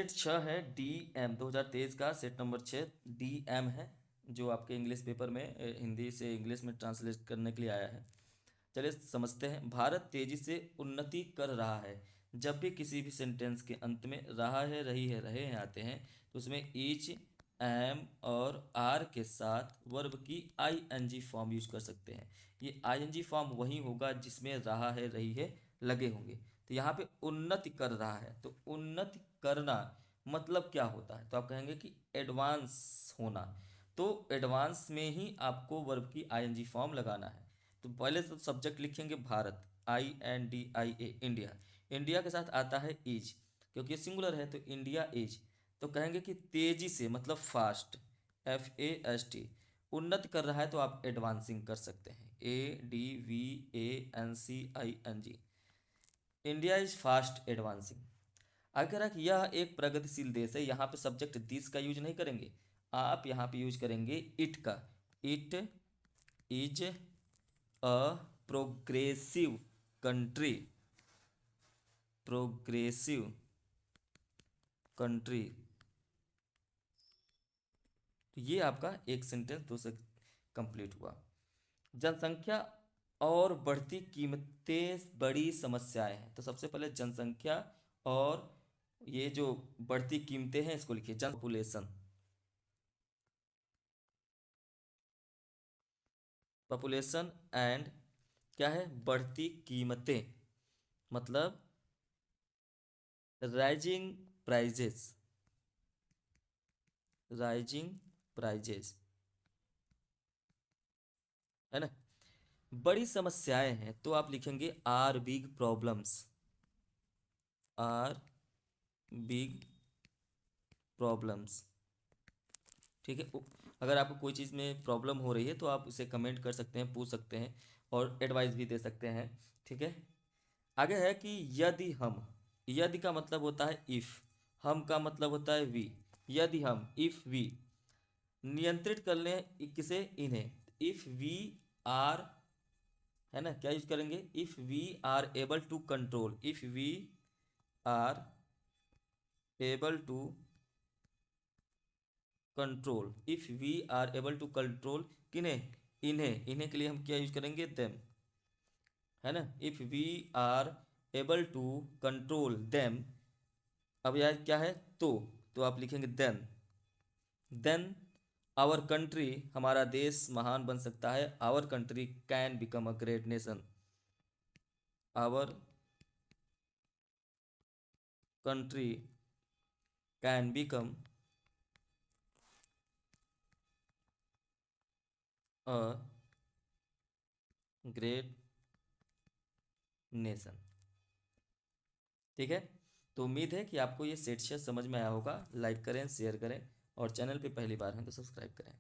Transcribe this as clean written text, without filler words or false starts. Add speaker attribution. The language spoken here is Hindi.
Speaker 1: सेट 6 है DM 2023 का सेट नंबर 6 DM है, जो आपके इंग्लिश पेपर में हिंदी से इंग्लिश में ट्रांसलेट करने के लिए आया है। चलिए समझते हैं। भारत तेजी से उन्नति कर रहा है। जब भी किसी भी सेंटेंस के अंत में रहा है, रही है, रहे हैं आते हैं, तो उसमें ईच, एम और आर के साथ वर्ब की ING फॉर्म यूज कर सकते हैं। ये ING फॉर्म वही होगा जिसमें रहा है, रही है लगे होंगे। तो यहाँ पे उन्नति कर रहा है, तो उन्नति करना मतलब क्या होता है, तो आप कहेंगे कि एडवांस होना। तो एडवांस में ही आपको वर्ब की ING फॉर्म लगाना है। तो पहले तो सब्जेक्ट लिखेंगे भारत, INDIA, इंडिया। इंडिया के साथ आता है इज, क्योंकि सिंगुलर है तो इंडिया इज। तो कहेंगे कि तेजी से मतलब फास्ट, FAST। उन्नति कर रहा है तो आप एडवांसिंग कर सकते हैं, ADVANCING। India is fast advancing. अगर यह एक प्रगतिशील देश है, यहाँ पे सब्जेक्ट दिस का यूज नहीं करेंगे, आप यहाँ पे यूज करेंगे इट का। It is a progressive country, progressive country. तो ये आपका एक सेंटेंस दो से कंप्लीट हुआ। जनसंख्या और बढ़ती कीमतें बड़ी समस्याएं हैं। तो सबसे पहले जनसंख्या और ये जो बढ़ती कीमतें हैं इसको लिखिए, जन पॉपुलेशन। पॉपुलेशन एंड क्या है, बढ़ती कीमतें, मतलब राइजिंग प्राइजेस, राइजिंग प्राइजेस, है ना। बड़ी समस्याएं हैं तो आप लिखेंगे our big problems, our big problems. ठीक है। अगर आपको कोई चीज़ में प्रॉब्लम हो रही है तो आप उसे कमेंट कर सकते हैं, पूछ सकते हैं और एडवाइस भी दे सकते हैं। ठीक है। आगे है कि यदि हम, यदि का मतलब होता है इफ़, हम का मतलब होता है वी। यदि हम, इफ़ वी, नियंत्रित कर लें किसे, इन्हें, इफ़ वी आर, है ना, क्या यूज करेंगे, if we are able to control, if we are able to control, if we are able to control किन्हें, इन्हें। इन्हें के लिए हम क्या यूज करेंगे, देम, है ना। If we are able to control them. अब यार क्या है, तो आप लिखेंगे देन आवर कंट्री, हमारा देश महान बन सकता है। Our country can become a great nation, our country can become a great nation. ठीक है। तो उम्मीद है कि आपको ये सेट शेयर समझ में आया होगा। लाइक करें, शेयर करें और चैनल पे पहली बार हैं तो सब्सक्राइब करें।